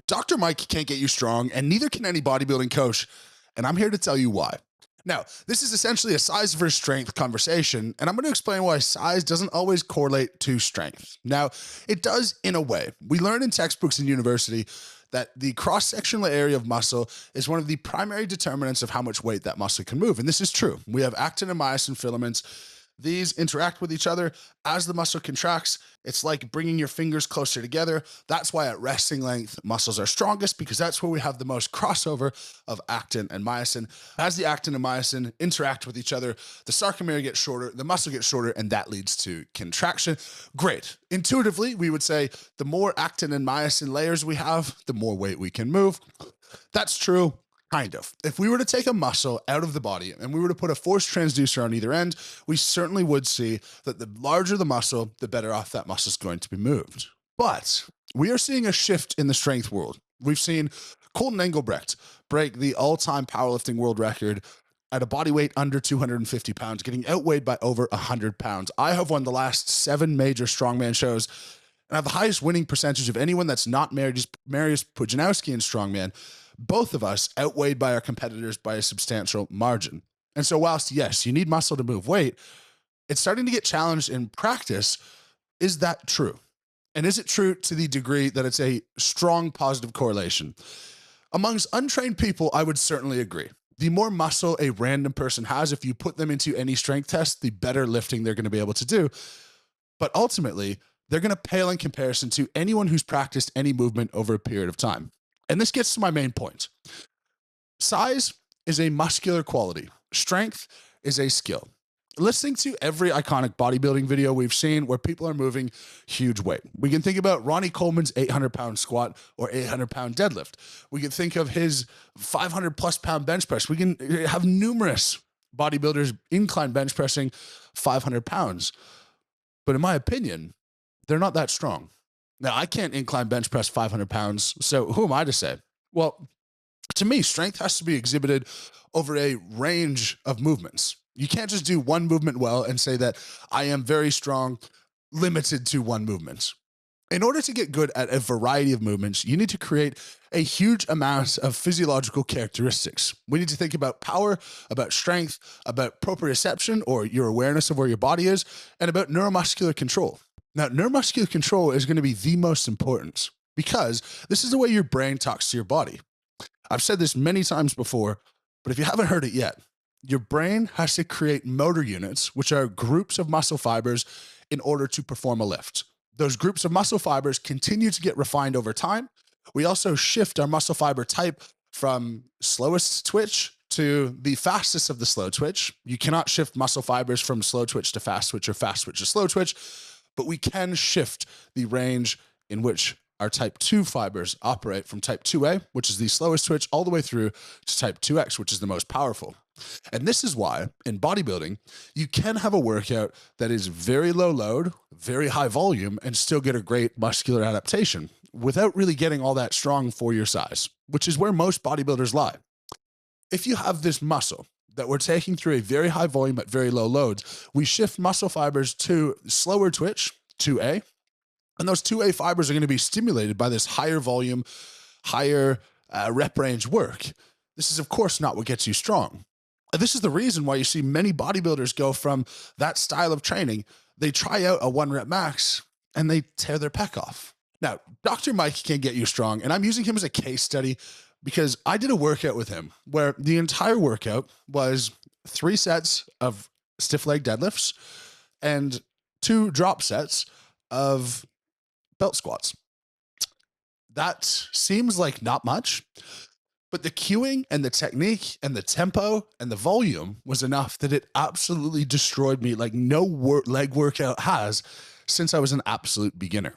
Dr. Mike can't get you strong, and neither can any bodybuilding coach, and I'm here to tell you why. Now, this is essentially a size versus strength conversation, and I'm going to explain why size doesn't always correlate to strength. Now, it does in a way. We learn in textbooks in university that the cross-sectional area of muscle is one of the primary determinants of how much weight that muscle can move, and this is true. We have actin and myosin filaments. These interact with each other. As the muscle contracts, it's like bringing your fingers closer together. That's why at resting length, muscles are strongest, because that's where we have the most crossover of actin and myosin. As the actin and myosin interact with each other, the sarcomere gets shorter, the muscle gets shorter, and that leads to contraction. Great. Intuitively, we would say the more actin and myosin layers we have, the more weight we can move. That's true. Kind of. If we were to take a muscle out of the body and we were to put a force transducer on either end, we certainly would see that the larger the muscle, the better off that muscle is going to be moved. But we are seeing a shift in the strength world. We've seen Colton Engelbrecht break the all-time powerlifting world record at a body weight under 250 pounds, getting outweighed by over 100 pounds. I have won the last 7 major strongman shows and have the highest winning percentage of anyone that's not Mariusz Pudzianowski in strongman. Both of us outweighed by our competitors by a substantial margin. And so whilst, yes, you need muscle to move weight, it's starting to get challenged in practice. Is that true? And is it true to the degree that it's a strong positive correlation? Amongst untrained people, I would certainly agree. The more muscle a random person has, if you put them into any strength test, the better lifting they're going to be able to do. But ultimately, they're going to pale in comparison to anyone who's practiced any movement over a period of time. And this gets to my main point. Size is a muscular quality. Strength is a skill. Listening to every iconic bodybuilding video we've seen where people are moving huge weight. We can think about Ronnie Coleman's 800-pound squat or 800-pound deadlift. We can think of his 500-plus pound bench press. We can have numerous bodybuilders incline bench pressing 500 pounds. But in my opinion, they're not that strong. Now, I can't incline bench press 500 pounds, so who am I to say? Well, to me, strength has to be exhibited over a range of movements. You can't just do one movement well and say that I am very strong, limited to one movement. In order to get good at a variety of movements, you need to create a huge amount of physiological characteristics. We need to think about power, about strength, about proprioception, or your awareness of where your body is, and about neuromuscular control. Now, neuromuscular control is going to be the most important because this is the way your brain talks to your body. I've said this many times before, but if you haven't heard it yet, your brain has to create motor units, which are groups of muscle fibers, in order to perform a lift. Those groups of muscle fibers continue to get refined over time. We also shift our muscle fiber type from slowest twitch to the fastest of the slow twitch. You cannot shift muscle fibers from slow twitch to fast twitch or fast twitch to slow twitch, but we can shift the range in which our type 2 fibers operate from type 2A, which is the slowest twitch, all the way through to type 2X, which is the most powerful. And this is why in bodybuilding, you can have a workout that is very low load, very high volume, and still get a great muscular adaptation without really getting all that strong for your size, which is where most bodybuilders lie. If you have this muscle that we're taking through a very high volume at very low loads, we shift muscle fibers to slower twitch, 2A, and those 2A fibers are going to be stimulated by this higher volume, higher rep range work. This is, of course, not what gets you strong. This is the reason why you see many bodybuilders go from that style of training. They try out a 1 rep max and they tear their pec off. Now, Dr. Mike can get you strong, and I'm using him as a case study because I did a workout with him where the entire workout was 3 sets of stiff leg deadlifts and 2 drop sets of belt squats. That seems like not much, but the cueing and the technique and the tempo and the volume was enough that it absolutely destroyed me like no leg workout has since I was an absolute beginner.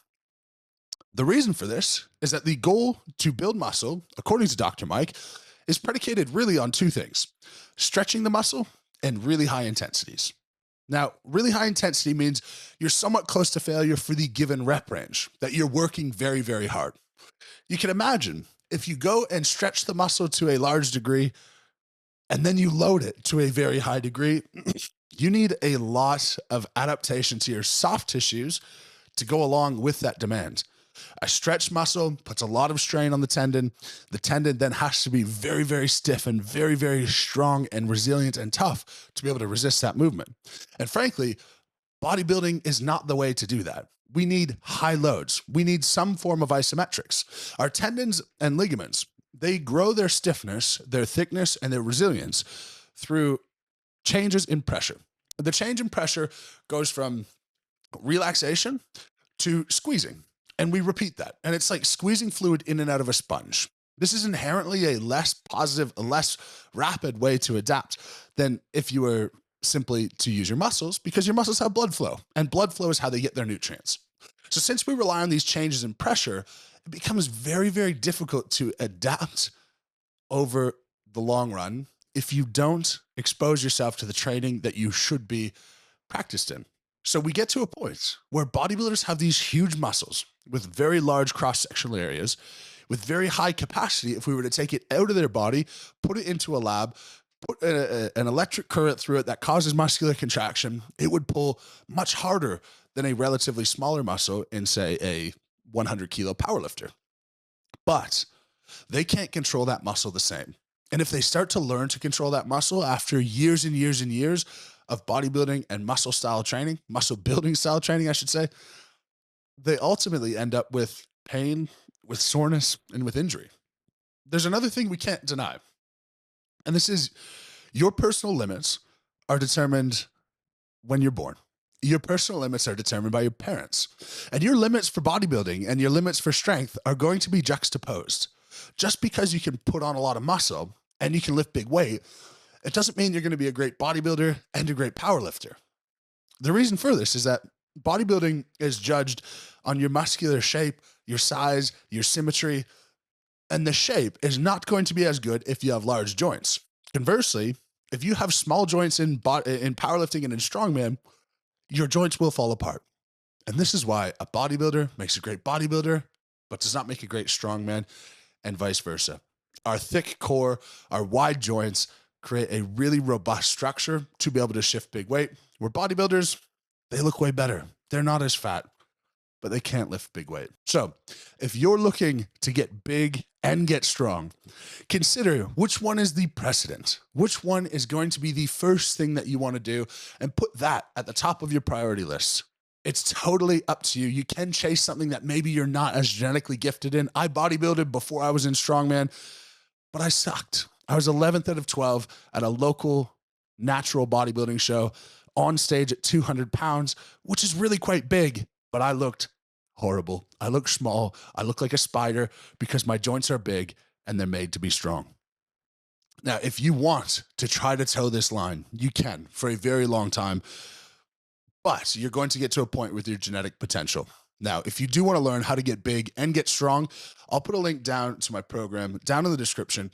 The reason for this is that the goal to build muscle, according to Dr. Mike, is predicated really on 2 things: stretching the muscle and really high intensities. Now, really high intensity means you're somewhat close to failure for the given rep range, that you're working very, very hard. You can imagine if you go and stretch the muscle to a large degree and then you load it to a very high degree, you need a lot of adaptation to your soft tissues to go along with that demand. A stretched muscle puts a lot of strain on the tendon. The tendon then has to be very, very stiff and very, very strong and resilient and tough to be able to resist that movement. And frankly, bodybuilding is not the way to do that. We need high loads. We need some form of isometrics. Our tendons and ligaments, they grow their stiffness, their thickness, and their resilience through changes in pressure. The change in pressure goes from relaxation to squeezing. And we repeat that. And it's like squeezing fluid in and out of a sponge. This is inherently a less positive, a less rapid way to adapt than if you were simply to use your muscles, because your muscles have blood flow, and blood flow is how they get their nutrients. So since we rely on these changes in pressure, it becomes very, very difficult to adapt over the long run if you don't expose yourself to the training that you should be practiced in. So we get to a point where bodybuilders have these huge muscles with very large cross-sectional areas, with very high capacity. If we were to take it out of their body, put it into a lab, put an electric current through it that causes muscular contraction, it would pull much harder than a relatively smaller muscle in, say, a 100 kilo powerlifter. But they can't control that muscle the same. And if they start to learn to control that muscle after years and years and years of bodybuilding and muscle style training, muscle building style training, I should say, they ultimately end up with pain, with soreness, and with injury. There's another thing we can't deny, and this is your personal limits are determined when you're born. Your personal limits are determined by your parents, and your limits for bodybuilding and your limits for strength are going to be juxtaposed. Just because you can put on a lot of muscle and you can lift big weight, it doesn't mean you're going to be a great bodybuilder and a great powerlifter. The reason for this is that bodybuilding is judged on your muscular shape, your size, your symmetry, and the shape is not going to be as good if you have large joints. Conversely, if you have small joints in powerlifting and in strongman, your joints will fall apart. And this is why a bodybuilder makes a great bodybuilder, but does not make a great strongman, and vice versa. Our thick core, our wide joints create a really robust structure to be able to shift big weight, where bodybuilders, they look way better. They're not as fat, but they can't lift big weight. So if you're looking to get big and get strong, consider which one is the precedent, which one is going to be the first thing that you want to do, and put that at the top of your priority list. It's totally up to you. You can chase something that maybe you're not as genetically gifted in. I bodybuilded before I was in strongman, but I sucked. I was 11th out of 12 at a local natural bodybuilding show on stage at 200 pounds, which is really quite big, but I looked horrible. I looked small. I look like a spider because my joints are big and they're made to be strong. Now, if you want to try to toe this line, you can for a very long time, but you're going to get to a point with your genetic potential. Now, if you do want to learn how to get big and get strong, I'll put a link down to my program down in the description.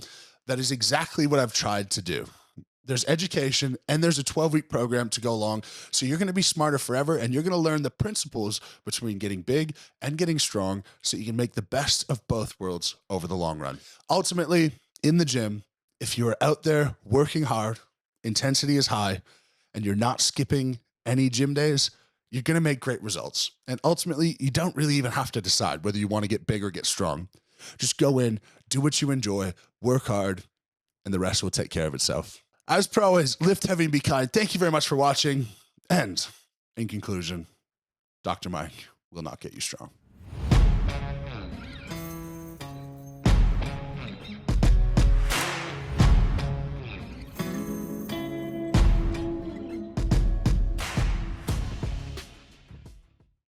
That is exactly what I've tried to do. There's education and there's a 12-week program to go along. So you're going to be smarter forever, and you're going to learn the principles between getting big and getting strong so you can make the best of both worlds over the long run. Ultimately, in the gym, if you're out there working hard, intensity is high, and you're not skipping any gym days, you're going to make great results. And ultimately, you don't really even have to decide whether you want to get big or get strong. Just go in, do what you enjoy, work hard, and the rest will take care of itself. As per always, lift heavy and be kind. Thank you very much for watching. And in conclusion, Dr. Mike will not get you strong.